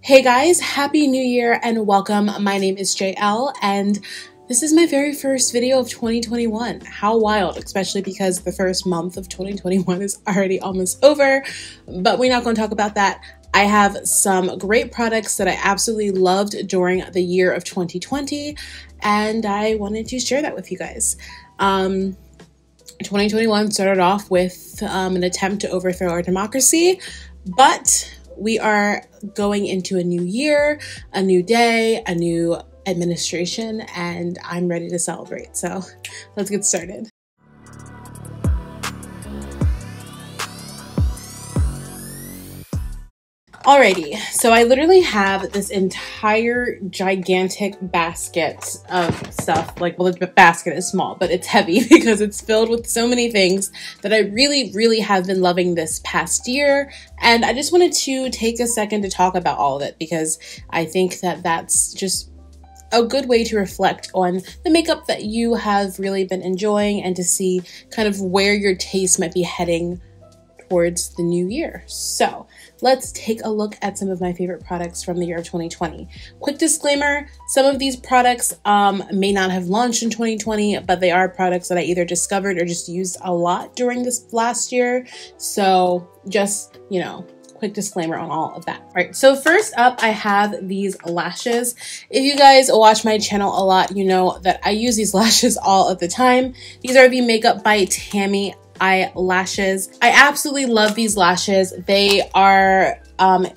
Hey guys, happy new year and welcome. My name is JL and this is my very first video of 2021. How wild, especially because the first month of 2021 is already almost over, but we're not going to talk about that. I have some great products that I absolutely loved during the year of 2020 and I wanted to share that with you guys. 2021 started off with an attempt to overthrow our democracy, but we are going into a new year, a new day, a new administration, and I'm ready to celebrate. So let's get started. Alrighty, so I literally have this entire gigantic basket of stuff. Like, well, the basket is small, but it's heavy because it's filled with so many things that I really have been loving this past year. And I just wanted to take a second to talk about all of it because I think that that's just a good way to reflect on the makeup that you have really been enjoying and to see kind of where your taste might be heading towards the new year. So let's take a look at some of my favorite products from the year of 2020. Quick disclaimer, some of these products may not have launched in 2020, but they are products that I either discovered or just used a lot during this last year. So just, you know, quick disclaimer on all of that. All right, so first up, I have these lashes. If you guys watch my channel a lot, you know that I use these lashes all of the time. These are the Makeup by Tammy eyelashes. I absolutely love these lashes. They are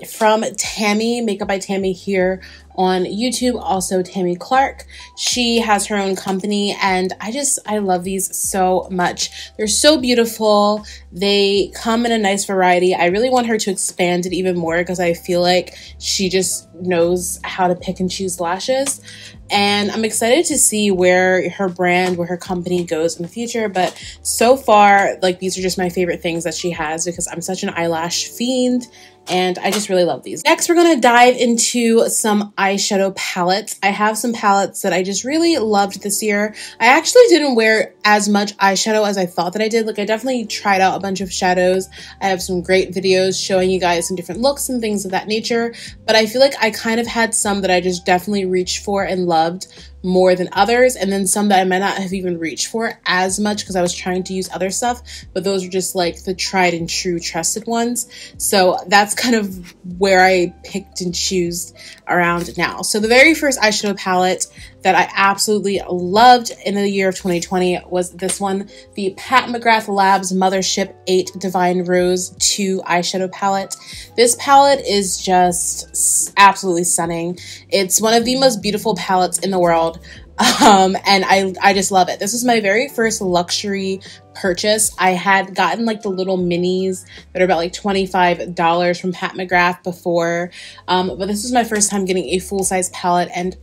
from Tammy, Makeup by Tammy here on YouTube, also Tammy Clark. She has her own company and I love these so much. They're so beautiful. They come in a nice variety. I really want her to expand it even more because I feel like she just knows how to pick and choose lashes. And I'm excited to see where her brand, where her company goes in the future. But so far, like, these are just my favorite things that she has because I'm such an eyelash fiend and I just really love these. Next, we're gonna dive into some eyeshadow palettes. I have some palettes that I just really loved this year. I actually didn't wear as much eyeshadow as I thought that I did. Like, I definitely tried out a bunch of shadows. I have some great videos showing you guys some different looks and things of that nature. But I feel like I kind of had some that I just definitely reached for and loved more than others, and then some that I might not have even reached for as much because I was trying to use other stuff, but those are just like the tried and true trusted ones. So that's kind of where I picked and choose around now. So the very first eyeshadow palette that I absolutely loved in the year of 2020 was this one, the Pat McGrath Labs Mothership 8 Divine Rose 2 eyeshadow palette. This palette is just absolutely stunning. It's one of the most beautiful palettes in the world. And I just love it. This was my very first luxury purchase. I had gotten like the little minis that are about like $25 from Pat McGrath before, but this was my first time getting a full-size palette and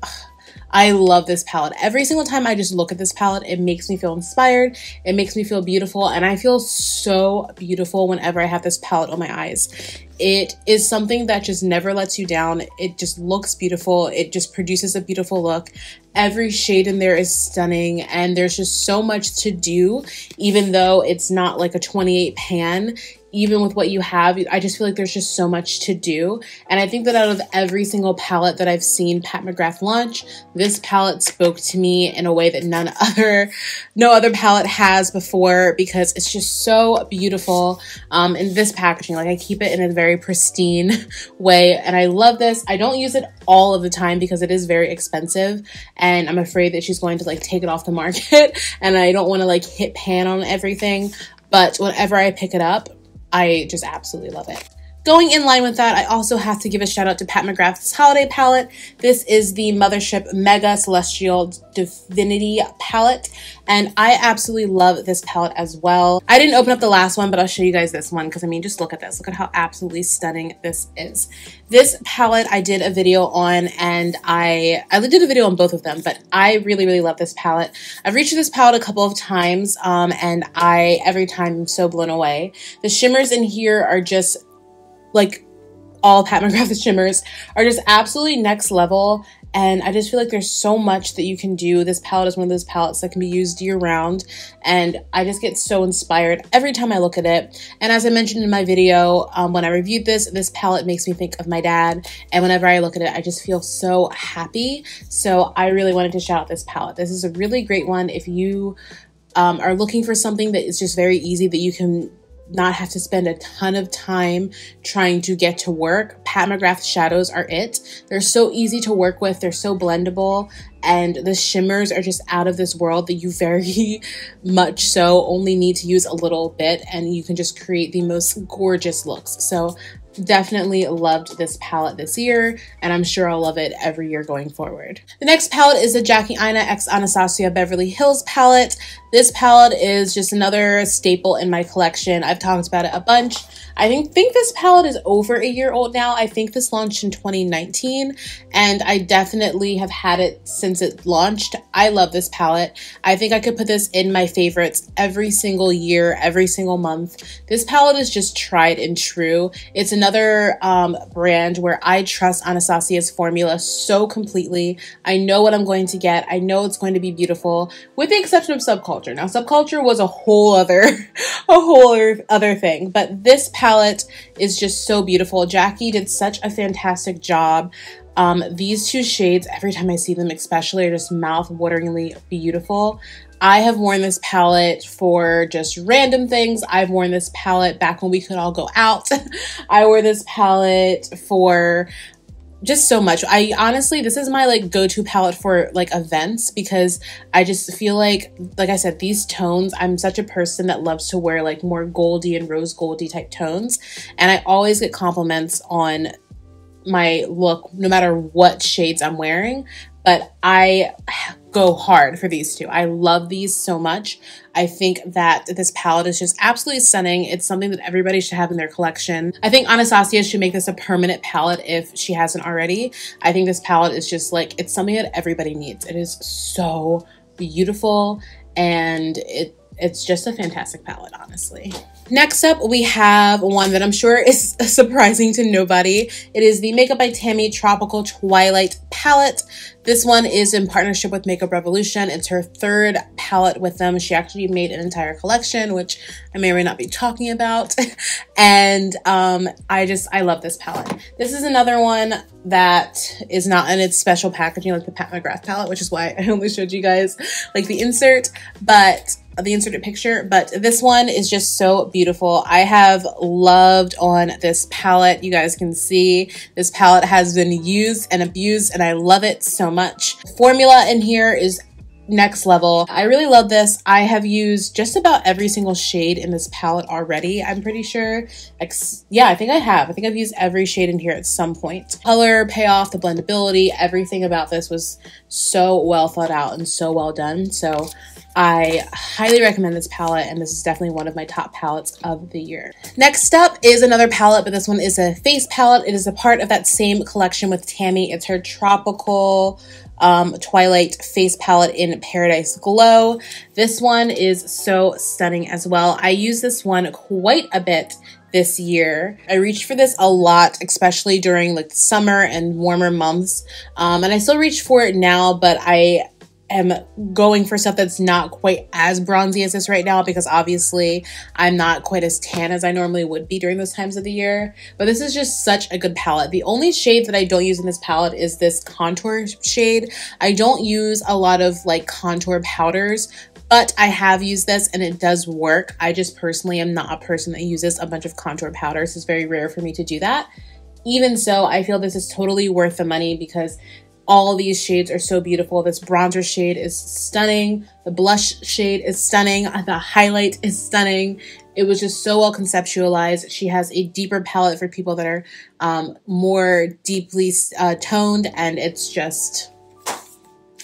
I love this palette. Every single time I just look at this palette, it makes me feel inspired. It makes me feel beautiful. And I feel so beautiful whenever I have this palette on my eyes. It is something that just never lets you down. It just looks beautiful. It just produces a beautiful look. Every shade in there is stunning. And there's just so much to do, even though it's not like a 28 pan. Even with what you have, I just feel like there's just so much to do. And I think that out of every single palette that I've seen Pat McGrath launch, this palette spoke to me in a way that no other palette has before because it's just so beautiful. In this packaging, like I keep it in a very pristine way and I love this. I don't use it all of the time because it is very expensive and I'm afraid that she's going to like take it off the market and I don't want to like hit pan on everything. But whenever I pick it up, I just absolutely love it. Going in line with that, I also have to give a shout out to Pat McGrath's holiday palette. This is the Mothership Mega Celestial Divinity palette, and I absolutely love this palette as well. I didn't open up the last one, but I'll show you guys this one because I mean, just look at this. Look at how absolutely stunning this is. This palette I did a video on, and I did a video on both of them, but I really love this palette. I've reached this palette a couple of times, and every time I'm so blown away. The shimmers in here are just like all Pat McGrath shimmers are just absolutely next level and I just feel like there's so much that you can do. This palette is one of those palettes that can be used year round, and I just get so inspired every time I look at it. And as I mentioned in my video, when I reviewed this palette makes me think of my dad, and whenever I look at it, I just feel so happy. So I really wanted to shout out this palette. This is a really great one if you are looking for something that is just very easy, that you can not have to spend a ton of time trying to get to work. Pat McGrath shadows are it. They're so easy to work with. They're so blendable, and the shimmers are just out of this world that you very much so only need to use a little bit, and you can just create the most gorgeous looks. So definitely loved this palette this year, and I'm sure I'll love it every year going forward. The next palette is the Jackie Aina x Anastasia Beverly Hills palette. This palette is just another staple in my collection. I've talked about it a bunch. I think this palette is over a year old now. I think this launched in 2019, and I definitely have had it since it launched. I love this palette. I think I could put this in my favorites every single year, every single month. This palette is just tried and true. It's another brand where I trust Anastasia's formula so completely. I know what I'm going to get. I know it's going to be beautiful, with the exception of Subculture. Now, Subculture was a whole other thing, but this palette is just so beautiful. Jackie did such a fantastic job. These two shades, every time I see them especially, are just mouth-wateringly beautiful. I have worn this palette for just random things. I've worn this palette back when we could all go out. I wore this palette for just so much. I honestly, this is my like go-to palette for like events, because I just feel like I said, these tones, I'm such a person that loves to wear like more goldy and rose goldy type tones, and I always get compliments on my look no matter what shades I'm wearing. But I go hard for these two. I love these so much. I think that this palette is just absolutely stunning. It's something that everybody should have in their collection. I think Anastasia should make this a permanent palette if she hasn't already. I think this palette is just like, it's something that everybody needs. It is so beautiful, and it's just a fantastic palette, honestly. Next up, we have one that I'm sure is surprising to nobody. It is the Makeup by Tammy Tropical Twilight palette. This one is in partnership with Makeup Revolution. It's her third palette with them. She actually made an entire collection, which I may or may not be talking about. And I love this palette. This is another one that is not in its special packaging like the Pat McGrath palette, which is why I only showed you guys like the insert, but the inserted picture. But this one is just so beautiful. I have loved on this palette. You guys can see this palette has been used and abused, and I love it so much. Formula in here is next level. I really love this. I have used just about every single shade in this palette already, I'm pretty sure. Yeah, I think I have. I think I've used every shade in here at some point. Color, payoff, the blendability, everything about this was so well thought out and so well done. So I highly recommend this palette, and this is definitely one of my top palettes of the year. Next up is another palette, but this one is a face palette. It is a part of that same collection with Tammy. It's her Tropical Twilight face palette in Paradise Glow. This one is so stunning as well. I use this one quite a bit this year. I reached for this a lot, especially during like summer and warmer months. And I still reach for it now, but I am going for stuff that's not quite as bronzy as this right now, because obviously I'm not quite as tan as I normally would be during those times of the year. But this is just such a good palette. The only shade that I don't use in this palette is this contour shade. I don't use a lot of like contour powders, but I have used this and it does work. I just personally am not a person that uses a bunch of contour powders. It's very rare for me to do that. Even so, I feel this is totally worth the money, because all these shades are so beautiful. This bronzer shade is stunning. The blush shade is stunning. The highlight is stunning. It was just so well conceptualized. She has a deeper palette for people that are more deeply toned, and it's just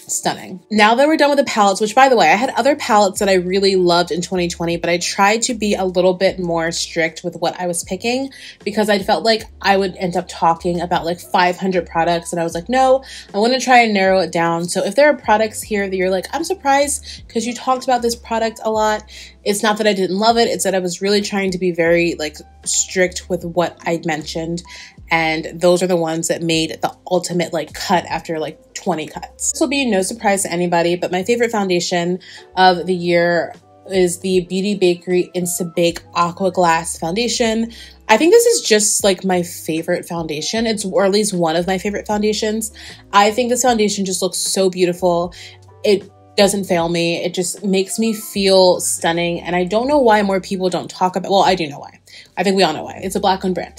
stunning. Now that we're done with the palettes, which by the way, I had other palettes that I really loved in 2020, but I tried to be a little bit more strict with what I was picking, because I felt like I would end up talking about like 500 products, and I was like, no, I want to try and narrow it down. So if there are products here that you're like, I'm surprised because you talked about this product a lot, it's not that I didn't love it, it's that I was really trying to be very like strict with what I mentioned. And those are the ones that made the ultimate like cut after like 20 cuts. This will be no surprise to anybody, but my favorite foundation of the year is the Beauty Bakery Insebake Aqua Glass foundation. I think this is just like my favorite foundation. Or at least one of my favorite foundations. I think this foundation just looks so beautiful. It doesn't fail me. It just makes me feel stunning. And I don't know why more people don't talk about, well, I do know why. I think we all know why. It's a Black-owned brand.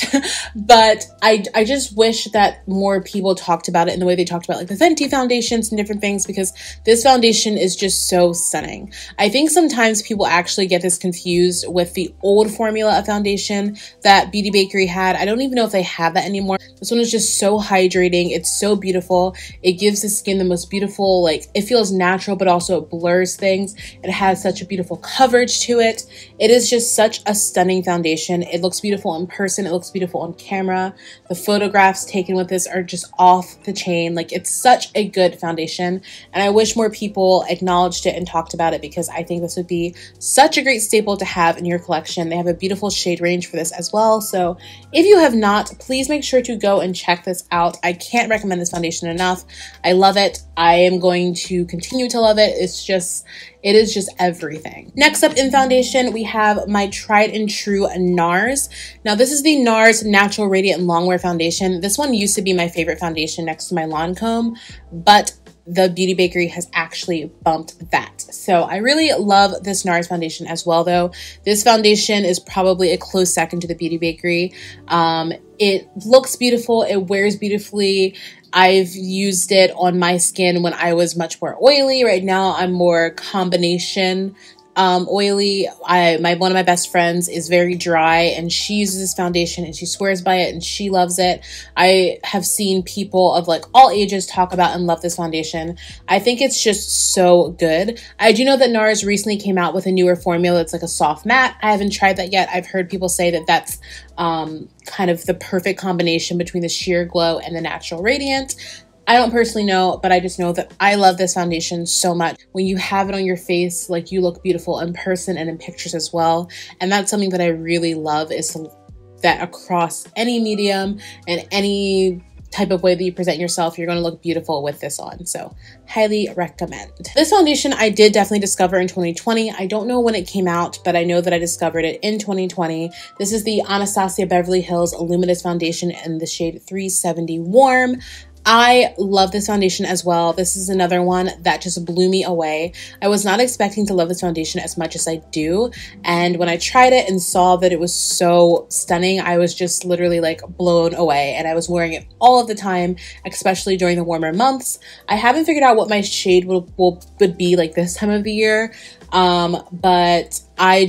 But I just wish that more people talked about it in the way they talked about like the Fenty foundations and different things, because this foundation is just so stunning. I think sometimes people actually get this confused with the old formula of foundation that Beauty Bakery had. I don't even know if they have that anymore. This one is just so hydrating. It's so beautiful. It gives the skin the most beautiful, like it feels natural, but also it blurs things. It has such a beautiful coverage to it. It is just such a stunning foundation. It looks beautiful in person. It looks beautiful on camera. The photographs taken with this are just off the chain. Like, it's such a good foundation. And I wish more people acknowledged it and talked about it, because I think this would be such a great staple to have in your collection. They have a beautiful shade range for this as well. So if you have not, please make sure to go and check this out. I can't recommend this foundation enough. I love it. I am going to continue to love it. It is just everything. Next up in foundation, we have my tried and true Nars. Now, this is the Nars Natural Radiant Longwear Foundation. This one used to be my favorite foundation next to my Lancome, but the Beauty Bakery has actually bumped that. So I really love this Nars foundation as well, though. This foundation is probably a close second to the Beauty Bakery. It looks beautiful. It wears beautifully. I've used it on my skin when I was much more oily. Right now, I'm more combination oily. One of my best friends is very dry, and she uses this foundation and she swears by it and she loves it. I have seen people of like all ages talk about and love this foundation. I think it's just so good. I do know that Nars recently came out with a newer formula that's like a soft matte. I haven't tried that yet. I've heard people say that that's kind of the perfect combination between the sheer glow and the natural radiant. I don't personally know, but I just know that I love this foundation so much. When you have it on your face, like, you look beautiful in person and in pictures as well. And that's something that I really love, is that across any medium and any type of way that you present yourself, you're going to look beautiful with this on. So highly recommend. This foundation I did definitely discover in 2020. I don't know when it came out, but I know that I discovered it in 2020. This is the Anastasia Beverly Hills Luminous Foundation in the shade 370 Warm. I love this foundation as well. This is another one that just blew me away. I was not expecting to love this foundation as much as I do. And when I tried it and saw that it was so stunning, I was just literally like blown away. And I was wearing it all of the time, especially during the warmer months. I haven't figured out what my shade would be like this time of the year. But I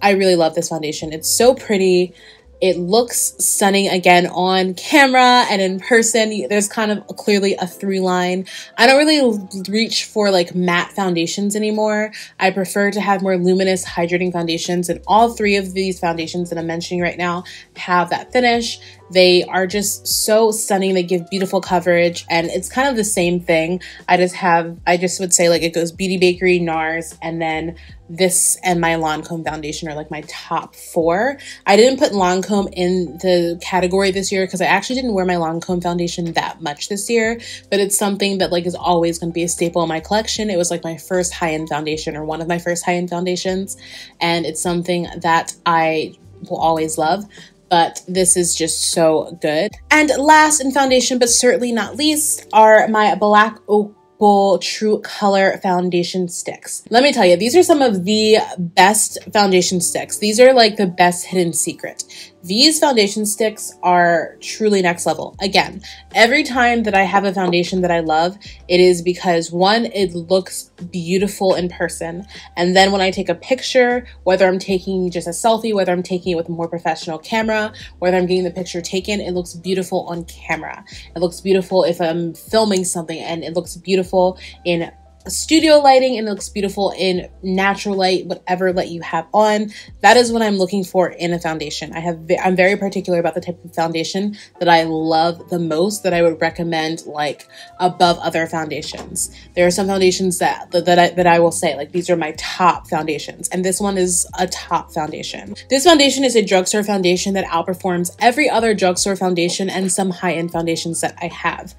really love this foundation. It's so pretty. It looks stunning again on camera and in person. There's kind of clearly a through line. I don't really reach for like matte foundations anymore. I prefer to have more luminous hydrating foundations, and all three of these foundations that I'm mentioning right now have that finish. They are just so stunning. They give beautiful coverage, and it's kind of the same thing. I just would say like it goes Beauty Bakery, Nars, and then this and my Lancome foundation are like my top four. I didn't put Lancome in the category this year because I actually didn't wear my Lancome foundation that much this year, but it's something that like is always going to be a staple in my collection. It was like my first high-end foundation, or one of my first high-end foundations, and it's something that I will always love. But this is just so good. And last in foundation, but certainly not least, are my Black Opal True Color foundation sticks. Let me tell you, these are some of the best foundation sticks. These are like the best hidden secret. These foundation sticks are truly next level. Again, every time that I have a foundation that I love, it is because one, it looks beautiful in person. And then when I take a picture, whether I'm taking just a selfie, whether I'm taking it with a more professional camera, whether I'm getting the picture taken, it looks beautiful on camera. It looks beautiful if I'm filming something, and it looks beautiful in studio lighting, and it looks beautiful in natural light, whatever light you have on. That is what I'm looking for in a foundation. I'm very particular about the type of foundation that I love the most, that I would recommend like above other foundations. There are some foundations that I will say like these are my top foundations, and this one is a top foundation. This foundation is a drugstore foundation that outperforms every other drugstore foundation and some high-end foundations that I have.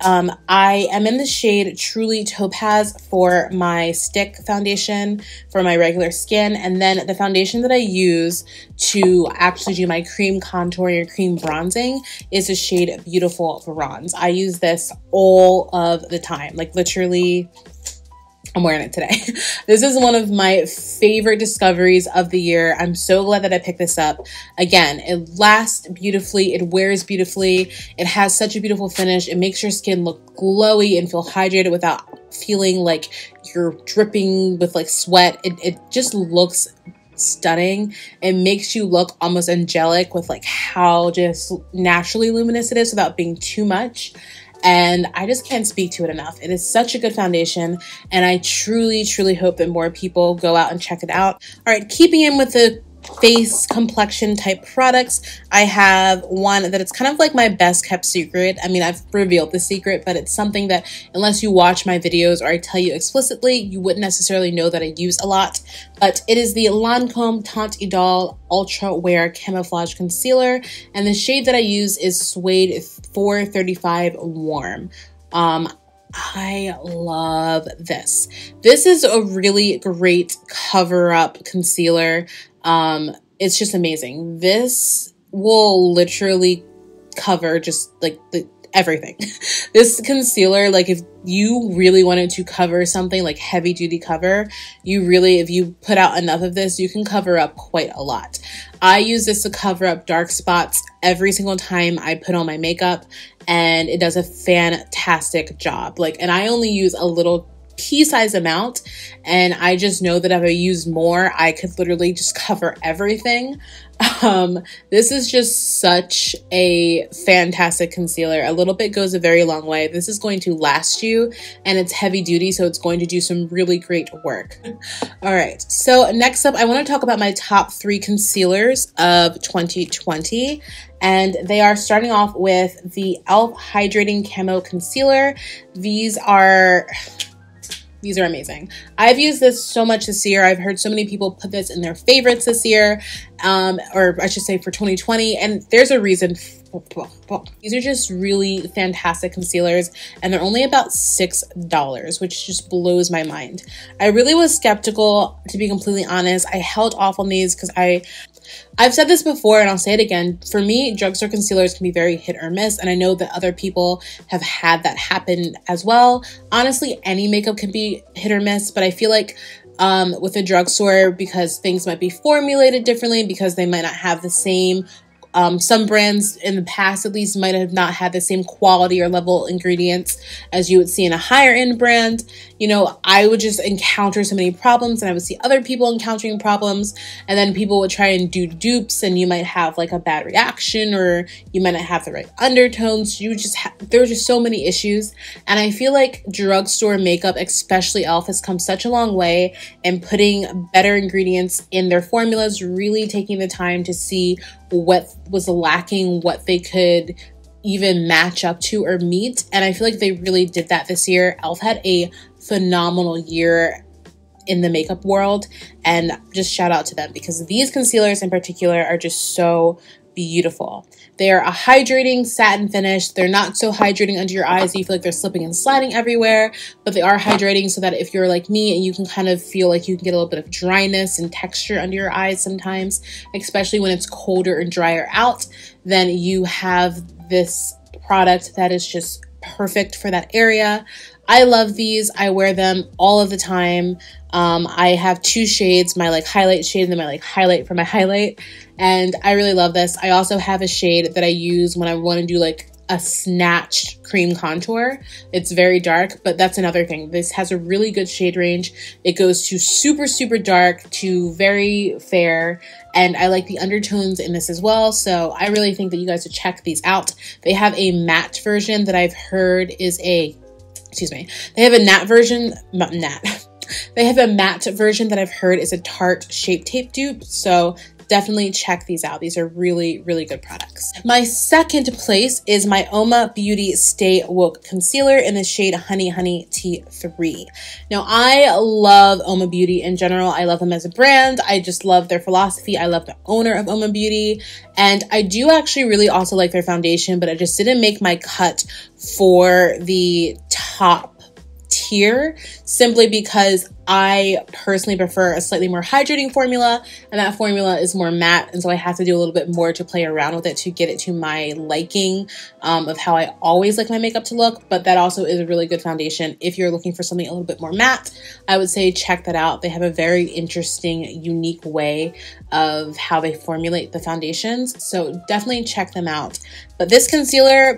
I am in the shade Truly Topaz for my stick foundation for my regular skin. And then the foundation that I use to actually do my cream contouring or cream bronzing is the shade Beautiful Bronze. I use this all of the time, like literally I'm wearing it today. This is one of my favorite discoveries of the year. I'm so glad that I picked this up. Again, it lasts beautifully. It wears beautifully. It has such a beautiful finish. It makes your skin look glowy and feel hydrated without feeling like you're dripping with like sweat. It just looks stunning. It makes you look almost angelic with like how just naturally luminous it is without being too much. And I just can't speak to it enough. It is such a good foundation, and I truly, truly hope that more people go out and check it out. All right, keeping in with the face complexion type products, I have one that it's kind of like my best kept secret. I mean, I've revealed the secret, but it's something that unless you watch my videos or I tell you explicitly, you wouldn't necessarily know that I use a lot. But it is the Lancome Taunty Ultra Wear Camouflage Concealer, and the shade that I use is Suede 435 Warm. I love this. This is a really great cover-up concealer. It's just amazing. This will literally cover just like everything. This concealer, like if you really wanted to cover something like heavy duty cover, if you put out enough of this, you can cover up quite a lot. I use this to cover up dark spots every single time I put on my makeup, and it does a fantastic job. And I only use a little pea-sized amount, and I just know that if I use more, I could literally just cover everything. This is just such a fantastic concealer. A little bit goes a very long way. This is going to last you, and it's heavy duty, so it's going to do some really great work. All right, so next up, I want to talk about my top 3 concealers of 2020. And they are starting off with the e.l.f. Hydrating Camo Concealer. These are amazing. I've used this so much this year. I've heard so many people put this in their favorites this year, or I should say for 2020, and there's a reason. These are just really fantastic concealers, and they're only about $6, which just blows my mind. I really was skeptical, to be completely honest. I held off on these because I've said this before, and I'll say it again. For me, drugstore concealers can be very hit or miss, and I know that other people have had that happen as well. Honestly, any makeup can be hit or miss, but I feel like with a drugstore, because things might be formulated differently, because they might not have the same some brands in the past at least might have not had the same quality or level ingredients as you would see in a higher end brand. You know, I would just encounter so many problems, and I would see other people encountering problems, and then people would try and do dupes, and you might have like a bad reaction, or you might not have the right undertones. There were just so many issues, and I feel like drugstore makeup, especially e.l.f., has come such a long way in putting better ingredients in their formulas, really taking the time to see what was lacking, what they could even match up to or meet. And I feel like they really did that this year. e.l.f. had a phenomenal year in the makeup world, and just shout out to them, because these concealers in particular are just so beautiful. They are a hydrating satin finish. They're not so hydrating under your eyes that you feel like they're slipping and sliding everywhere, but they are hydrating so that if you're like me and you can kind of feel like you can get a little bit of dryness and texture under your eyes sometimes, especially when it's colder and drier out, then you have this product that is just perfect for that area. I love these. I wear them all of the time. I have 2 shades, my like highlight shade and then my like highlight for my highlight. And I really love this. I also have a shade that I use when I want to do like a snatched cream contour. It's very dark, but that's another thing. This has a really good shade range. It goes to super, super dark to very fair. And I like the undertones in this as well. So I really think that you guys should check these out. They have a matte version that I've heard is they have a matte version, They have a matte version that I've heard is a Tarte Shape Tape dupe. So definitely check these out. These are really, really good products. My second place is my Oma Beauty Stay Woke Concealer in the shade Honey Honey T3. Now, I love Oma Beauty in general. I love them as a brand. I just love their philosophy. I love the owner of Oma Beauty. And I do actually really also like their foundation, but I just didn't make my cut for the top tier simply because I personally prefer a slightly more hydrating formula, and that formula is more matte, and so I have to do a little bit more to play around with it to get it to my liking of how I always like my makeup to look. But that also is a really good foundation if you're looking for something a little bit more matte. I would say check that out. They have a very interesting, unique way of how they formulate the foundations, so definitely check them out. But this concealer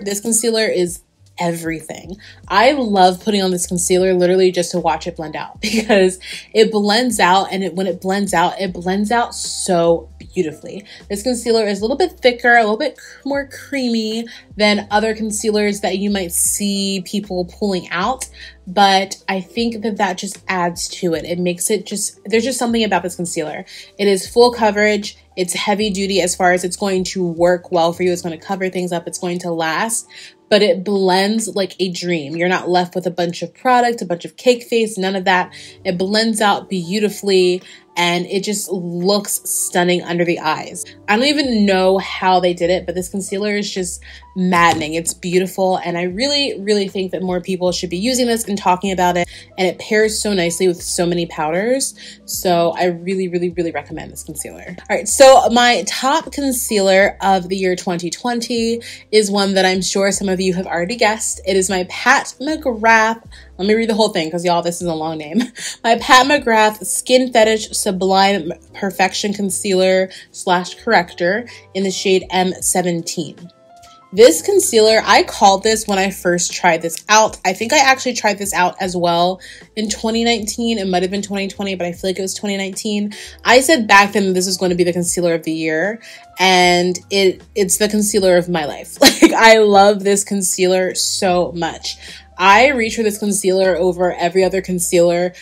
is everything. I love putting on this concealer literally just to watch it blend out, because it blends out, and when it blends out so beautifully. This concealer is a little bit thicker, a little bit more creamy than other concealers that you might see people pulling out, but I think that just adds to it. It makes it there's just something about this concealer. It is full coverage. It's heavy duty as far as it's going to work well for you. It's going to cover things up. It's going to last, but it blends like a dream. You're not left with a bunch of product, a bunch of cake face, none of that. It blends out beautifully, and it just looks stunning under the eyes. I don't even know how they did it, but this concealer is just maddening. It's beautiful, and I really, really think that more people should be using this and talking about it, and it pairs so nicely with so many powders. So I really, really, really recommend this concealer. All right, so my top concealer of the year 2020 is one that I'm sure some of you have already guessed. It is my Pat McGrath. Let me read the whole thing because y'all, this is a long name. My Pat McGrath Skin Fetish Sublime Perfection Concealer / Corrector in the shade M17. This concealer, I called this when I first tried this out. I think I actually tried this out as well in 2019. It might have been 2020, but I feel like it was 2019. I said back then this was going to be the concealer of the year, and it's the concealer of my life. Like, I love this concealer so much. I reach for this concealer over every other concealer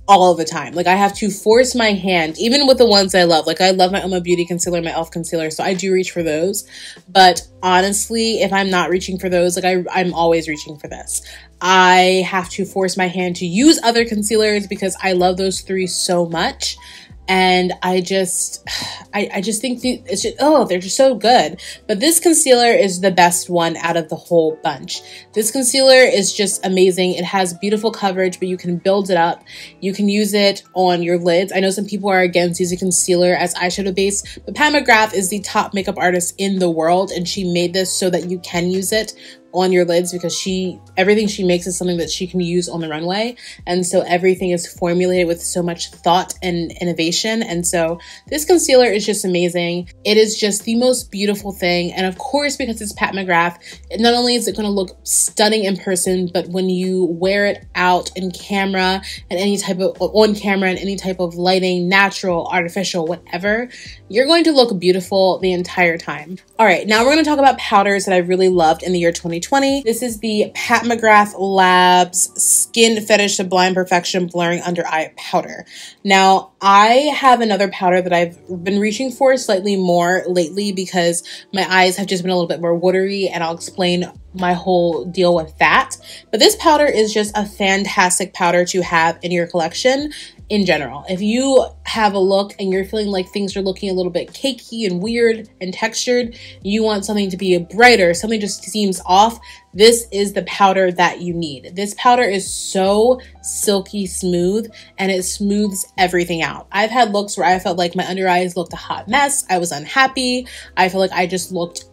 all the time. Like, I have to force my hand, even with the ones I love. Like, I love my Oma Beauty concealer, my e.l.f. concealer, so I do reach for those. But honestly, if I'm not reaching for those, like, I'm always reaching for this. I have to force my hand to use other concealers because I love those three so much. And I just think it's just, oh, they're just so good. But this concealer is the best one out of the whole bunch. This concealer is just amazing. It has beautiful coverage, but you can build it up. You can use it on your lids. I know some people are against using concealer as eyeshadow base, but Pat McGrath is the top makeup artist in the world, and she made this so that you can use it on your lids because everything she makes is something that she can use on the runway. And so everything is formulated with so much thought and innovation. And so this concealer is just amazing. It is just the most beautiful thing. And of course, because it's Pat McGrath, not only is it going to look stunning in person, but when you wear it out in camera and on camera and any type of lighting, natural, artificial, whatever, you're going to look beautiful the entire time. All right, now we're going to talk about powders that I really loved in the year 2020. This is the Pat McGrath Labs Skin Fetish Sublime Perfection Blurring Under Eye Powder. Now, I have another powder that I've been reaching for slightly more lately because my eyes have just been a little bit more watery, and I'll explain my whole deal with that. But this powder is just a fantastic powder to have in your collection in general. If you have a look and you're feeling like things are looking a little bit cakey and weird and textured, you want something to be brighter, something just seems off, this is the powder that you need. This powder is so silky smooth, and it smooths everything out. I've had looks where I felt like my under eyes looked a hot mess. I was unhappy. I felt like I just looked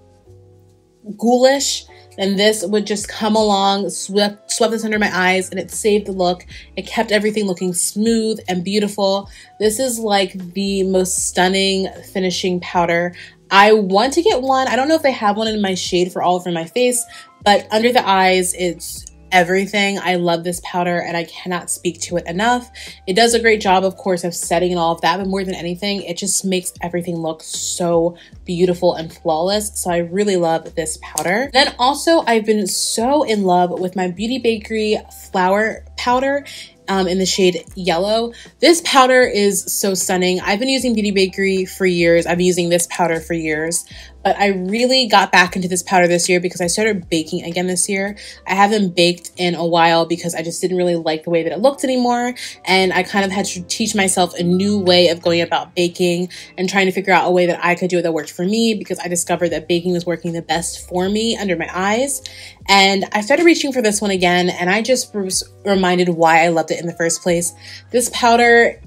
ghoulish. And this would just come along, swept this under my eyes, and it saved the look. It kept everything looking smooth and beautiful. This is like the most stunning finishing powder. I want to get one. I don't know if they have one in my shade for all over my face, but under the eyes, it's everything. I love this powder, and I cannot speak to it enough. It does a great job, of course, of setting and all of that, but more than anything, it just makes everything look so beautiful and flawless. So I really love this powder. Then also, I've been so in love with my Beauty Bakery Flower Powder. in the shade Yellow. This powder is so stunning. I've been using Beauty Bakery for years. I've been using this powder for years, but I really got back into this powder this year because I started baking again this year. I haven't baked in a while because I just didn't really like the way that it looked anymore, and I kind of had to teach myself a new way of going about baking and trying to figure out a way that I could do it that worked for me, because I discovered that baking was working the best for me under my eyes. And I started reaching for this one again, and I just was reminded why I loved it in the first place. This powder,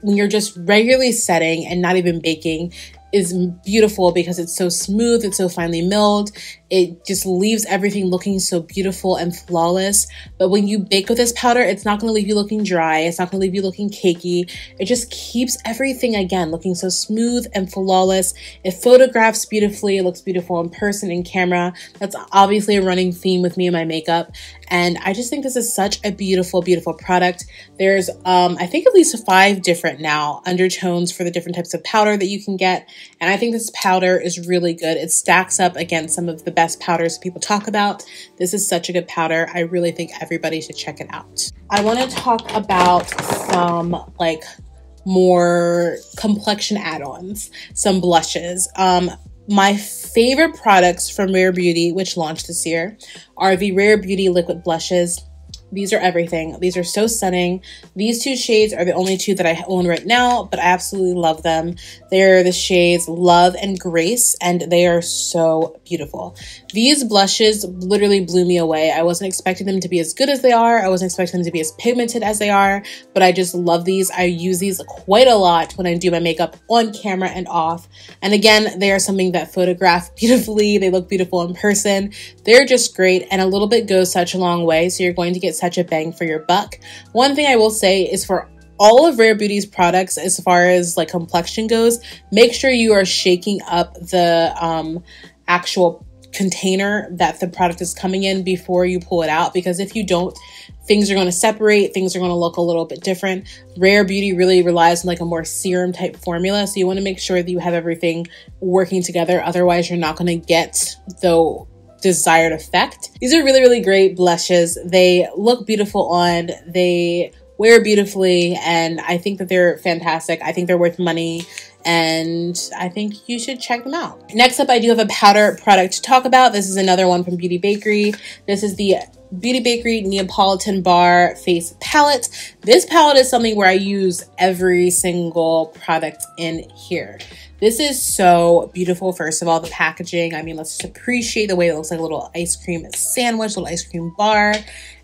when you're just regularly setting and not even baking, is beautiful because it's so smooth, it's so finely milled. It just leaves everything looking so beautiful and flawless. But when you bake with this powder, it's not going to leave you looking dry. It's not going to leave you looking cakey. It just keeps everything, again, looking so smooth and flawless. It photographs beautifully. It looks beautiful in person and camera. That's obviously a running theme with me and my makeup. And I just think this is such a beautiful, beautiful product. There's, I think, at least 5 different now undertones for the different types of powder that you can get. And I think this powder is really good. It stacks up against some of the best powders people talk about. This is such a good powder. I really think everybody should check it out. I want to talk about some like more complexion add-ons, some blushes. My favorite products from Rare Beauty, which launched this year, are the Rare Beauty liquid blushes. These are everything. These are so stunning. These 2 shades are the only 2 that I own right now, but I absolutely love them. They're the shades Love and Grace, and they are so beautiful. These blushes literally blew me away. I wasn't expecting them to be as good as they are. I wasn't expecting them to be as pigmented as they are, but I just love these. I use these quite a lot when I do my makeup on camera and off. And again, they are something that photograph beautifully. They look beautiful in person. They're just great, and a little bit goes such a long way, so you're going to get such a bang for your buck. One thing I will say is, for all of Rare Beauty's products, as far as like complexion goes, make sure you are shaking up the actual container that the product is coming in before you pull it out, because if you don't, things are going to separate, things are going to look a little bit different. Rare Beauty really relies on like a more serum type formula, so you want to make sure that you have everything working together, otherwise you're not going to get the desired effect. These are really, really great blushes. They look beautiful on, they wear beautifully, and I think that they're fantastic. I think they're worth money, and I think you should check them out. Next up, I do have a powder product to talk about. This is another one from Beauty Bakery. This is the Beauty Bakery Neapolitan Bar Face Palette. This palette is something where I use every single product in here. This is so beautiful. First of all, the packaging. I mean, let's just appreciate the way it looks like a little ice cream sandwich, little ice cream bar.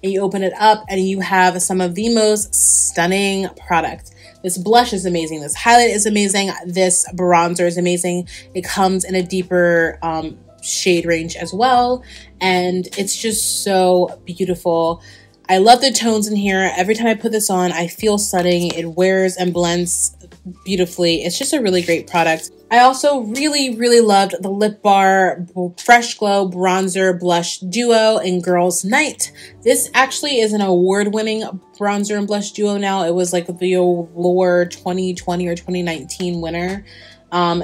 And you open it up and you have some of the most stunning product. This blush is amazing. This highlight is amazing. This bronzer is amazing. It comes in a deeper shade range as well. And it's just so beautiful. I love the tones in here. Every time I put this on, I feel stunning. It wears and blends beautifully. It's just a really great product. I also really, really loved the Lip Bar Fresh Glow Bronzer Blush Duo in Girls Night. This actually is an award-winning bronzer and blush duo now. It was like the Allure 2020 or 2019 winner.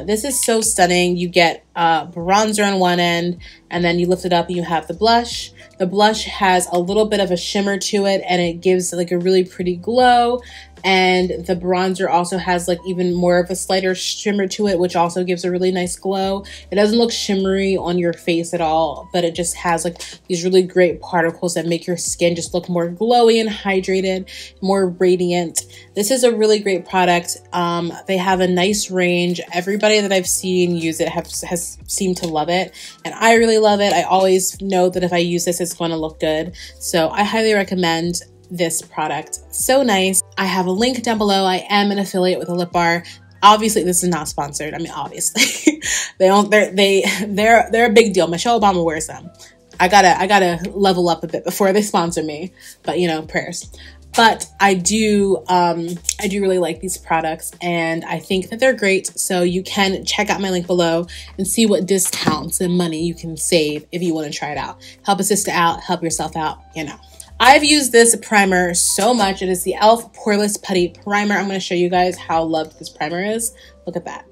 This is so stunning. You get bronzer on one end, and then you lift it up and you have the blush. The blush has a little bit of a shimmer to it, and it gives like a really pretty glow. And the bronzer also has like even more of a slighter shimmer to it, which also gives a really nice glow. It doesn't look shimmery on your face at all, but it just has like these really great particles that make your skin just look more glowy and hydrated, more radiant. This is a really great product. They have a nice range. Everybody that I've seen use it has seemed to love it, and I really love it. I always know that if I use this, it's going to look good. So I highly recommend this product. So nice. I have a link down below. I am an affiliate with a lip bar. Obviously, this is not sponsored. I mean, obviously, they're a big deal. Michelle Obama wears them. I gotta level up a bit before they sponsor me. But you know, prayers. But I do really like these products, and I think that they're great. So you can check out my link below and see what discounts and money you can save if you want to try it out. Help a sister out, help yourself out, you know. I've used this primer so much. It is the e.l.f. Poreless Putty Primer. I'm going to show you guys how loved this primer is. Look at that.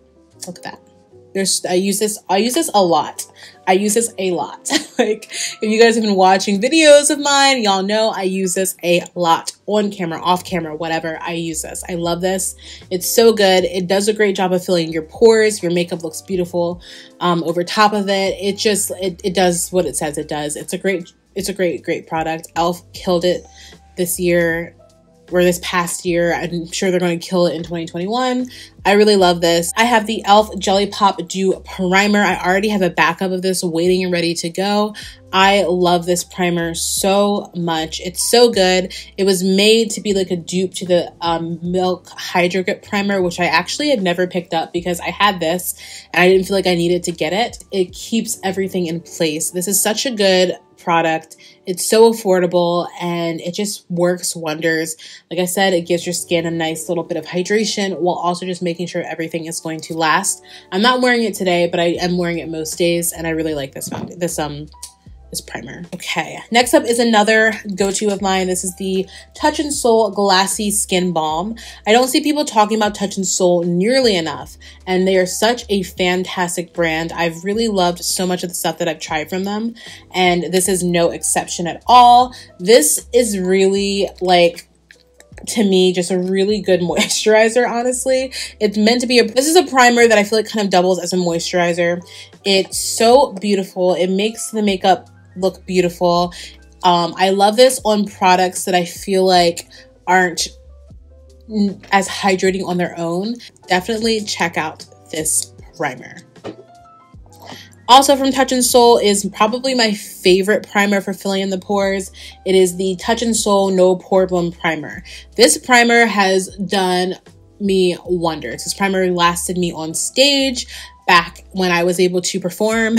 Look at that. I use this a lot. I use this a lot. Like, if you guys have been watching videos of mine, y'all know I use this a lot. On camera, off camera, whatever, I use this. I love this. It's so good. It does a great job of filling your pores. Your makeup looks beautiful over top of it. It does what it says it does. It's a great product. e.l.f. killed it this year, or this past year. I'm sure they're going to kill it in 2021. I really love this. I have the e.l.f. Jelly Pop Dew Primer. I already have a backup of this waiting and ready to go. I love this primer so much. It's so good. It was made to be like a dupe to the Milk Hydro Grip Primer, which I actually had never picked up because I had this and I didn't feel like I needed to get it. It keeps everything in place. This is such a good product. It's so affordable and it just works wonders. Like I said, it gives your skin a nice little bit of hydration while also just making sure everything is going to last. I'm not wearing it today, but I am wearing it most days, and I really like this primer. Okay, next up is another go-to of mine. This is the Touch in Sol Glassy Skin Balm. I don't see people talking about Touch in Sol nearly enough, and they are such a fantastic brand. I've really loved so much of the stuff that I've tried from them, and this is no exception at all. This is really, like, to me, just a really good moisturizer, honestly. It's meant to be this is a primer that I feel like kind of doubles as a moisturizer. It's so beautiful. It makes the makeup look beautiful. I love this on products that I feel like aren't as hydrating on their own. Definitely check out this primer. Also from Touch in Sol is probably my favorite primer for filling in the pores. It is the Touch in Sol No Problem Primer. This primer has done me wonders. This primer lasted me on stage back when I was able to perform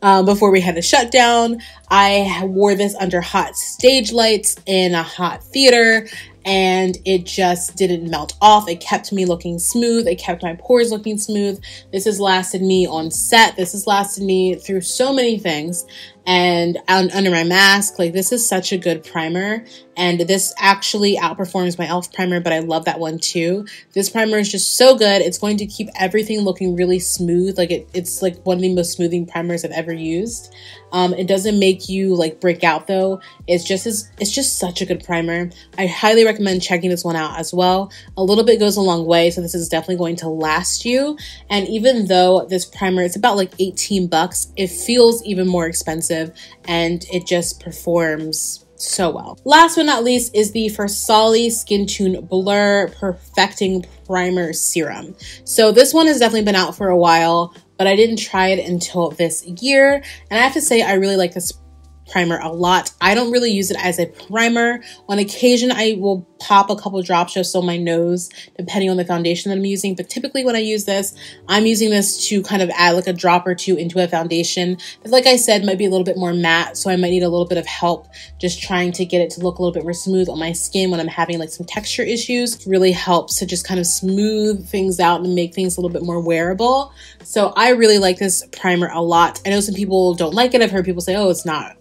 before we had a shutdown. I wore this under hot stage lights in a hot theater, and it just didn't melt off. It kept me looking smooth. It kept my pores looking smooth. This has lasted me on set. This has lasted me through so many things. And under my mask, like, this is such a good primer. And this actually outperforms my e.l.f. primer, but I love that one too. This primer is just so good. It's going to keep everything looking really smooth. Like, it's like one of the most smoothing primers I've ever used. It doesn't make you like break out though. It's just such a good primer. I highly recommend checking this one out as well. A little bit goes a long way, so this is definitely going to last you. And even though this primer is about like 18 bucks, it feels even more expensive and it just performs so well. Last but not least is the Versali Skin Tune Blur Perfecting Primer Serum. So this one has definitely been out for a while, but I didn't try it until this year. And I have to say, I really like this primer a lot. I don't really use it as a primer. On occasion, I will pop a couple drops just on my nose, depending on the foundation that I'm using. But typically when I use this, I'm using this to kind of add like a drop or two into a foundation that, like I said, might be a little bit more matte. So I might need a little bit of help just trying to get it to look a little bit more smooth on my skin when I'm having like some texture issues. It really helps to just kind of smooth things out and make things a little bit more wearable. So I really like this primer a lot. I know some people don't like it. I've heard people say, oh, it's not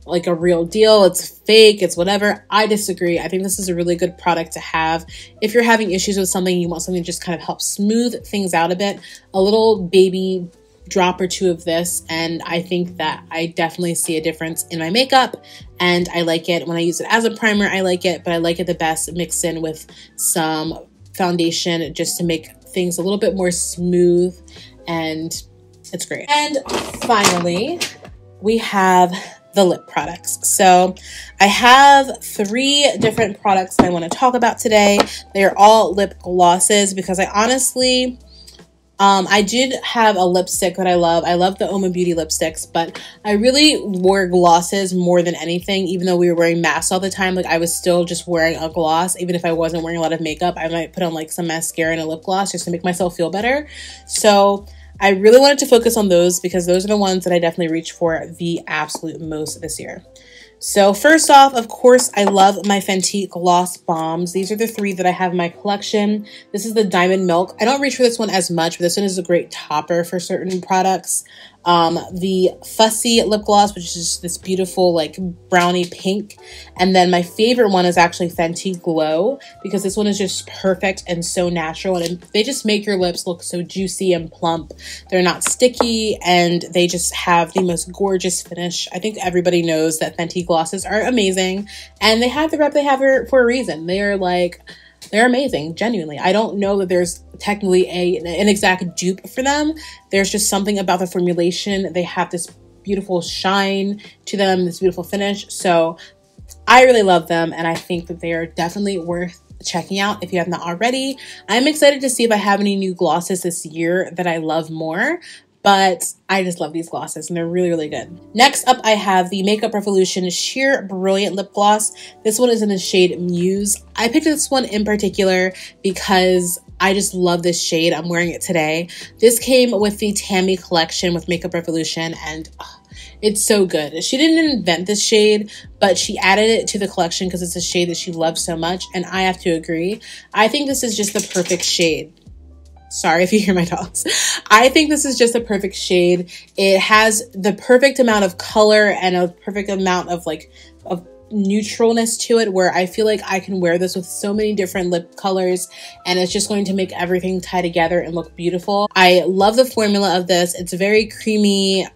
like a real deal, it's fake, it's whatever. I disagree. I think this is a really good product to have if you're having issues with something, you want something to just kind of help smooth things out a bit. A little baby drop or two of this, and I think that I definitely see a difference in my makeup, and I like it. When I use it as a primer, I like it, but I like it the best mixed in with some foundation just to make things a little bit more smooth, and it's great. And finally, we have the lip products. So I have 3 different products that I want to talk about today. They are all lip glosses because I honestly, I did have a lipstick that I love. I love the Oma Beauty lipsticks, but I really wore glosses more than anything. Even though we were wearing masks all the time, like I was still just wearing a gloss. Even if I wasn't wearing a lot of makeup, I might put on like some mascara and a lip gloss just to make myself feel better. So I really wanted to focus on those because those are the ones that I definitely reach for the absolute most this year. So first off, of course, I love my Fenty Gloss Bombs. These are the 3 that I have in my collection. This is the Diamond Milk. I don't reach for this one as much, but this one is a great topper for certain products. the Fussy lip gloss, which is just this beautiful like brownie pink. And then my favorite one is actually Fenty Glow, because this one is just perfect and so natural, and they just make your lips look so juicy and plump. They're not sticky, and they just have the most gorgeous finish. I think everybody knows that Fenty glosses are amazing, and they have the rep they have for a reason. They're amazing, genuinely. I don't know that there's technically an exact dupe for them. There's just something about the formulation. They have this beautiful shine to them, this beautiful finish. So I really love them, and I think that they are definitely worth checking out if you have not already. I'm excited to see if I have any new glosses this year that I love more. But I just love these glosses, and they're really, really good. Next up, I have the Makeup Revolution Sheer Brilliant Lip Gloss. This one is in the shade Muse. I picked this one in particular because I just love this shade. I'm wearing it today. This came with the Tammy collection with Makeup Revolution, and it's so good. She didn't invent this shade, but she added it to the collection because it's a shade that she loves so much, and I have to agree. I think this is just the perfect shade. Sorry if you hear my dogs. I think this is just a perfect shade. It has the perfect amount of color and a perfect amount of neutralness to it, where I feel like I can wear this with so many different lip colors, and it's just going to make everything tie together and look beautiful. I love the formula of this. It's very creamy,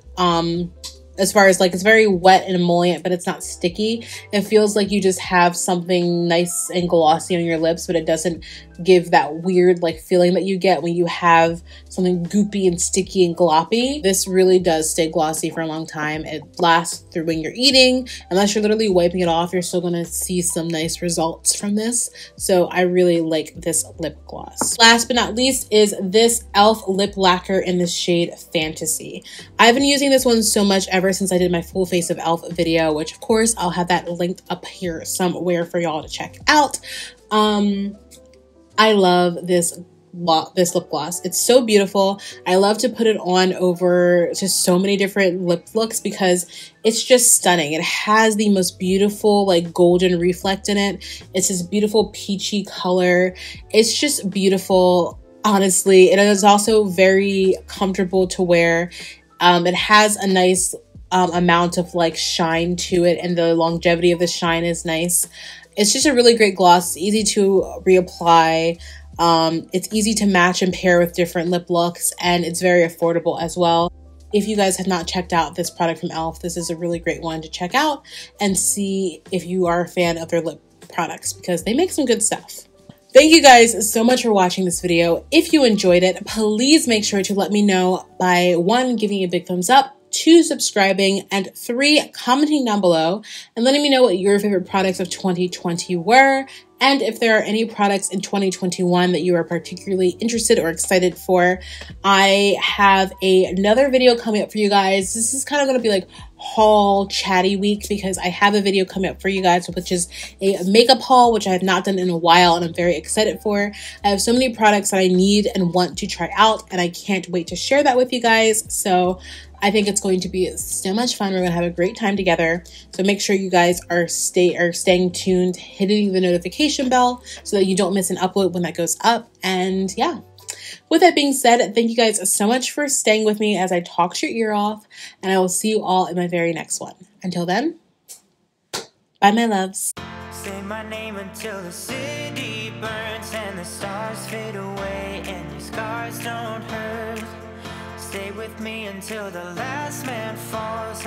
as far as like, it's very wet and emollient, but it's not sticky. It feels like you just have something nice and glossy on your lips, but it doesn't give that weird like feeling that you get when you have something goopy and sticky and gloppy. This really does stay glossy for a long time. It lasts through when you're eating. Unless you're literally wiping it off, you're still gonna see some nice results from this. So I really like this lip gloss. Last but not least is this e.l.f. lip lacquer in the shade Fantasy. I've been using this one so much ever since I did my full face of e.l.f. video, which of course I'll have that linked up here somewhere for y'all to check out. I love this lip gloss. It's so beautiful. I love to put it on over just so many different lip looks because it's just stunning. It has the most beautiful like golden reflect in it. It's this beautiful peachy color. It's just beautiful, honestly. It is also very comfortable to wear. It has a nice amount of like shine to it, and the longevity of the shine is nice. It's just a really great gloss. It's easy to reapply. It's easy to match and pair with different lip looks, and it's very affordable as well. If you guys have not checked out this product from e.l.f., this is a really great one to check out and see if you are a fan of their lip products, because they make some good stuff. Thank you guys so much for watching this video. If you enjoyed it, please make sure to let me know by 1, giving a big thumbs up, 2, subscribing, and 3, commenting down below and letting me know what your favorite products of 2020 were, and if there are any products in 2021 that you are particularly interested or excited for. I have another video coming up for you guys. This is kind of going to be like haul chatty week, because I have a video coming up for you guys, which is a makeup haul, which I have not done in a while and I'm very excited for. I have so many products that I need and want to try out, and I can't wait to share that with you guys. So I think it's going to be so much fun. We're going to have a great time together. So make sure you guys are staying tuned, hitting the notification bell so that you don't miss an upload when that goes up. And yeah, with that being said, thank you guys so much for staying with me as I talk your ear off, and I will see you all in my very next one. Until then, bye my loves. Say my name until the city burns and the stars fade away and your scars don't hurt. Stay with me until the last man falls.